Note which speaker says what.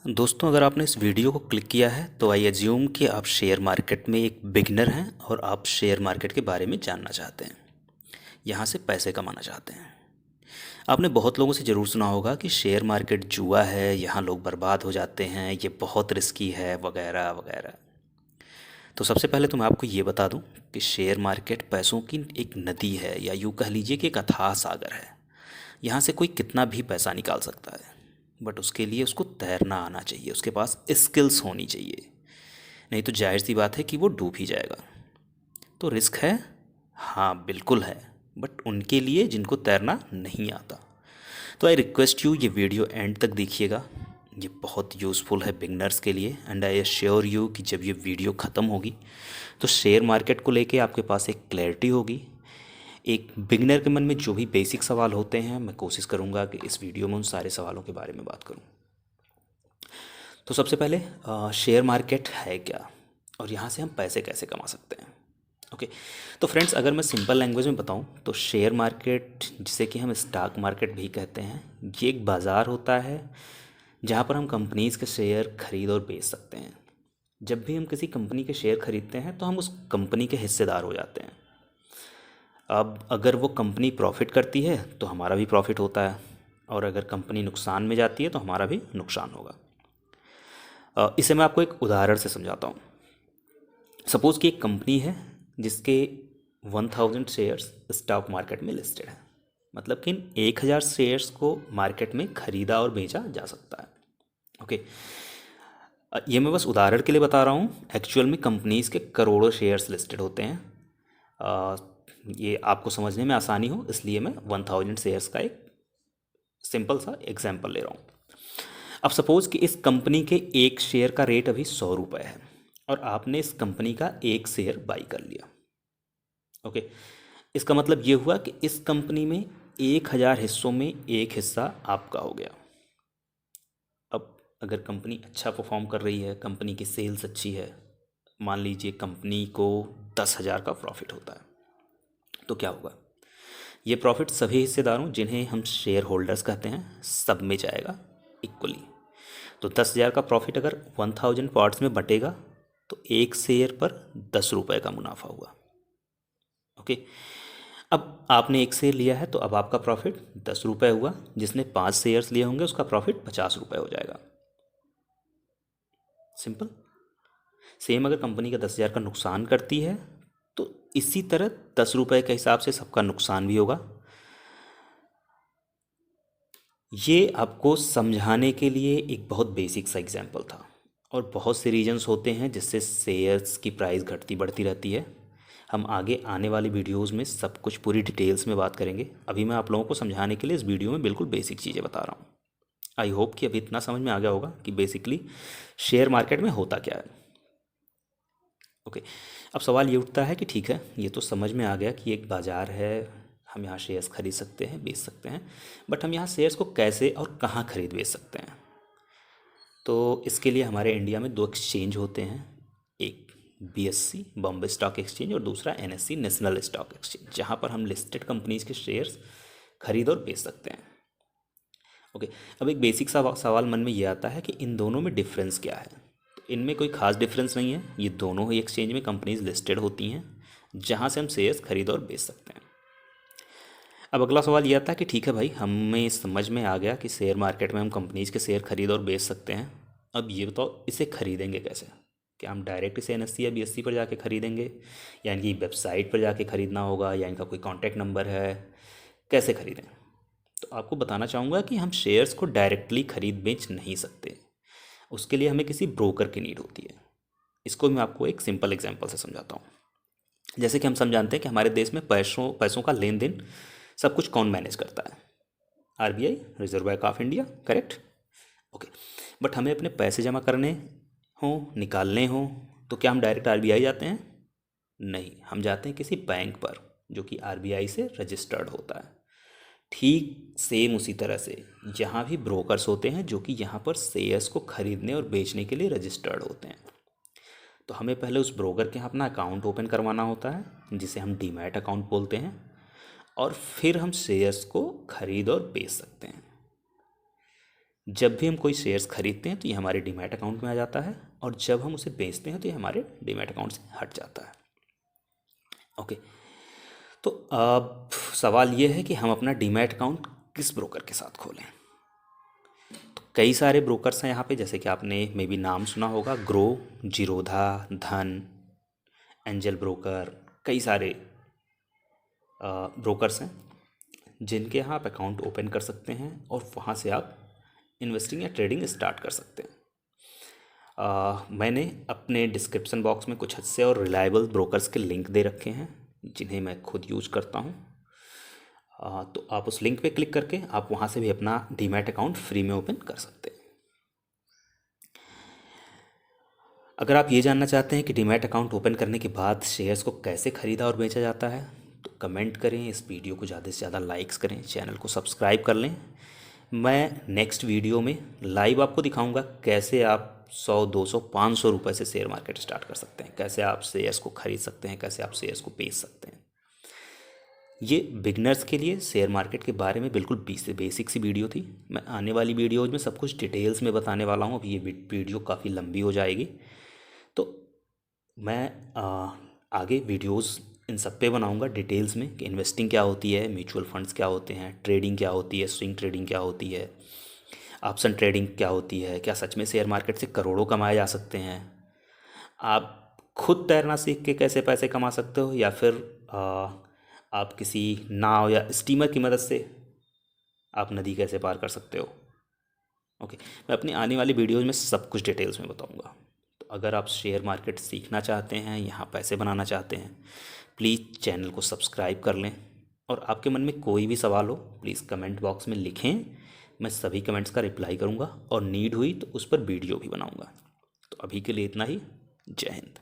Speaker 1: दोस्तों, अगर आपने इस वीडियो को क्लिक किया है तो आई एज्यूम कि आप शेयर मार्केट में एक बिगिनर हैं और आप शेयर मार्केट के बारे में जानना चाहते हैं, यहाँ से पैसे कमाना चाहते हैं। आपने बहुत लोगों से ज़रूर सुना होगा कि शेयर मार्केट जुआ है, यहाँ लोग बर्बाद हो जाते हैं, ये बहुत रिस्की है वगैरह वगैरह। तो सबसे पहले तो मैं आपको ये बता दूं कि शेयर मार्केट पैसों की एक नदी है, या यूँ कह लीजिए कि एक अथाह सागर है। यहाँ से कोई कितना भी पैसा निकाल सकता है, बट उसके लिए उसको तैरना आना चाहिए, उसके पास स्किल्स होनी चाहिए। नहीं तो जाहिर सी बात है कि वो डूब ही जाएगा। तो रिस्क है, हाँ बिल्कुल है, बट उनके लिए जिनको तैरना नहीं आता। तो आई रिक्वेस्ट यू, ये वीडियो एंड तक देखिएगा, ये बहुत यूज़फुल है बिगनर्स के लिए। एंड आई एश्योर यू कि जब ये वीडियो ख़त्म होगी तो शेयर मार्केट को लेके आपके पास एक क्लैरिटी होगी। एक बिगनर के मन में जो भी बेसिक सवाल होते हैं, मैं कोशिश करूँगा कि इस वीडियो में उन सारे सवालों के बारे में बात करूँ। तो सबसे पहले शेयर मार्केट है क्या, और यहाँ से हम पैसे कैसे कमा सकते हैं। ओके, तो फ्रेंड्स, अगर मैं सिंपल लैंग्वेज में बताऊँ तो शेयर मार्केट, जिसे कि हम स्टॉक मार्केट भी कहते हैं, ये एक बाज़ार होता है जहाँ पर हम कंपनीज़ के शेयर खरीद और बेच सकते हैं। जब भी हम किसी कंपनी के शेयर खरीदते हैं तो हम उस कंपनी के हिस्सेदार हो जाते हैं। अब अगर वो कंपनी प्रॉफिट करती है तो हमारा भी प्रॉफिट होता है, और अगर कंपनी नुकसान में जाती है तो हमारा भी नुकसान होगा। इसे मैं आपको एक उदाहरण से समझाता हूँ। सपोज़ कि एक कंपनी है जिसके 1000 शेयर्स स्टॉक मार्केट में लिस्टेड है, मतलब कि 1000 शेयर्स को मार्केट में ख़रीदा और बेचा जा सकता है। ओके, ये मैं बस उदाहरण के लिए बता रहा हूँ। एक्चुअल में कंपनीज़ के करोड़ों शेयर्स लिस्टेड होते हैं। ये आपको समझने में आसानी हो इसलिए मैं 1000 शेयर्स का एक सिंपल सा एग्जांपल ले रहा हूँ। अब सपोज़ कि इस कंपनी के एक शेयर का रेट अभी 100 रुपये है, और आपने इस कंपनी का एक शेयर बाई कर लिया। ओके, इसका मतलब ये हुआ कि इस कंपनी में 1000 हिस्सों में एक हिस्सा आपका हो गया। अब अगर कंपनी अच्छा परफॉर्म कर रही है, कंपनी की सेल्स अच्छी है, मान लीजिए कंपनी को 10,000 का प्रॉफिट होता है, तो क्या होगा, ये प्रॉफिट सभी हिस्सेदारों, जिन्हें हम शेयर होल्डर्स कहते हैं, सब में जाएगा इक्वली। तो 10,000 का प्रॉफिट अगर 1000 पार्ट्स में बटेगा तो एक शेयर पर 10 रुपये का मुनाफा हुआ। ओके, अब आपने एक शेयर लिया है तो अब आपका प्रॉफिट 10 रुपये हुआ। जिसने 5 शेयर्स लिए होंगे उसका प्रॉफिट 50 रुपये हो जाएगा। सिंपल। सेम अगर कंपनी का 10,000 का नुकसान करती है तो इसी तरह 10 रुपये के हिसाब से सबका नुकसान भी होगा। ये आपको समझाने के लिए एक बहुत बेसिक सा एग्जांपल था, और बहुत से रीजंस होते हैं जिससे शेयर्स की प्राइस घटती बढ़ती रहती है। हम आगे आने वाली वीडियोस में सब कुछ पूरी डिटेल्स में बात करेंगे। अभी मैं आप लोगों को समझाने के लिए इस वीडियो में बिल्कुल बेसिक चीज़ें बता रहा हूँ। आई होप कि अभी इतना समझ में आ गया होगा कि बेसिकली शेयर मार्केट में होता क्या है। ओके, अब सवाल ये उठता है कि ठीक है, ये तो समझ में आ गया कि एक बाज़ार है, हम यहाँ शेयर्स खरीद सकते हैं, बेच सकते हैं, बट हम यहाँ शेयर्स को कैसे और कहाँ खरीद बेच सकते हैं। तो इसके लिए हमारे इंडिया में दो एक्सचेंज होते हैं, एक बीएससी बॉम्बे स्टॉक एक्सचेंज और दूसरा एनएससी नेशनल स्टॉक एक्सचेंज, जहाँ पर हम लिस्टेड कंपनीज के शेयर्स खरीद और बेच सकते हैं। ओके, अब एक बेसिक सा सवाल मन में ये आता है कि इन दोनों में डिफरेंस क्या है। तो इनमें कोई खास डिफरेंस नहीं है, ये दोनों ही एक्सचेंज में कंपनीज लिस्टेड होती हैं जहाँ से हम शेयर्स खरीद और बेच सकते हैं। अब अगला सवाल ये आता है कि ठीक है भाई, हमें समझ में आ गया कि शेयर मार्केट में हम कंपनीज के शेयर खरीद और बेच सकते हैं। अब ये बताओ, इसे खरीदेंगे कैसे। क्या हम डायरेक्ट इसे एनएससी या बीएससी पर जाके खरीदेंगे, या इनकी वेबसाइट पर जाके खरीदना होगा, या इनका कोई कॉन्टैक्ट नंबर है, कैसे खरीदें। तो आपको बताना चाहूँगा कि हम शेयर्स को डायरेक्टली खरीद बेच नहीं सकते, उसके लिए हमें किसी ब्रोकर की नीड होती है। इसको मैं आपको एक सिंपल एग्जांपल से समझाता हूँ। जैसे कि हम सब जानते हैं कि हमारे देश में पैसों पैसों का लेन देन सब कुछ कौन मैनेज करता है, RBI, reserve bank of India, correct. Okay, but हमें अपने पैसे जमा करने हों, निकालने हों, तो क्या हम डायरेक्ट आरबीआई जाते हैं? नहीं, हम जाते हैं किसी बैंक पर जो कि आरबीआई से रजिस्टर्ड होता है। ठीक सेम उसी तरह से यहाँ भी ब्रोकर्स होते हैं जो कि यहाँ पर शेयर्स को खरीदने और बेचने के लिए रजिस्टर्ड होते हैं। तो हमें पहले उस ब्रोकर के यहाँ अपना अकाउंट ओपन करवाना होता है, जिसे हम डीमैट अकाउंट बोलते हैं, और फिर हम शेयर्स को खरीद और बेच सकते हैं। जब भी हम कोई शेयर्स खरीदते हैं तो ये हमारे डीमैट अकाउंट में आ जाता है, और जब हम उसे बेचते हैं तो ये हमारे डीमैट अकाउंट से हट जाता है। ओके, तो अब सवाल ये है कि हम अपना डीमैट अकाउंट किस ब्रोकर के साथ खोलें। तो कई सारे ब्रोकर्स हैं यहाँ पे, जैसे कि आपने मे बी नाम सुना होगा, ग्रो, जीरोधा, धन, एंजल ब्रोकर, कई सारे ब्रोकर्स हैं जिनके यहाँ आप अकाउंट ओपन कर सकते हैं और वहाँ से आप इन्वेस्टिंग या ट्रेडिंग स्टार्ट कर सकते हैं। मैंने अपने डिस्क्रिप्शन बॉक्स में कुछ अच्छे और रिलायबल ब्रोकर्स के लिंक दे रखे हैं जिन्हें मैं खुद यूज करता हूँ। तो आप उस लिंक पे क्लिक करके आप वहाँ से भी अपना डीमैट अकाउंट फ्री में ओपन कर सकते हैं। अगर आप ये जानना चाहते हैं कि डीमैट अकाउंट ओपन करने के बाद शेयर्स को कैसे ख़रीदा और बेचा जाता है, तो कमेंट करें, इस वीडियो को ज़्यादा से ज़्यादा लाइक्स करें, चैनल को सब्सक्राइब कर लें। मैं नेक्स्ट वीडियो में लाइव आपको दिखाऊंगा कैसे आप 100, 200, 500 रुपये से शेयर मार्केट स्टार्ट कर सकते हैं, कैसे आप शेयर्स को ख़रीद सकते हैं, कैसे आप शेयर्स को बेच सकते हैं। ये बिगनर्स के लिए शेयर मार्केट के बारे में बिल्कुल बेसिक सी वीडियो थी। मैं आने वाली वीडियोज़ में सब कुछ डिटेल्स में बताने वाला हूँ। अभी ये वीडियो काफ़ी लंबी हो जाएगी, तो मैं आगे वीडियोस इन सब पे बनाऊंगा डिटेल्स में कि इन्वेस्टिंग क्या होती है, म्यूचुअल फंड्स क्या होते हैं, ट्रेडिंग क्या होती है, स्विंग ट्रेडिंग क्या होती है, ऑप्शन ट्रेडिंग क्या होती है, क्या सच में शेयर मार्केट से करोड़ों कमाए जा सकते हैं, आप खुद तैरना सीख के कैसे पैसे कमा सकते हो, या फिर आप किसी नाव या स्टीमर की मदद से आप नदी कैसे पार कर सकते हो। ओके, मैं अपनी आने वाली वीडियोज़ में सब कुछ डिटेल्स में बताऊंगा। तो अगर आप शेयर मार्केट सीखना चाहते हैं, यहाँ पैसे बनाना चाहते हैं, प्लीज़ चैनल को सब्सक्राइब कर लें। और आपके मन में कोई भी सवाल हो प्लीज़ कमेंट बॉक्स में लिखें, मैं सभी कमेंट्स का रिप्लाई करूँगा और नीड हुई तो उस पर वीडियो भी बनाऊँगा। तो अभी के लिए इतना ही। जय हिंद।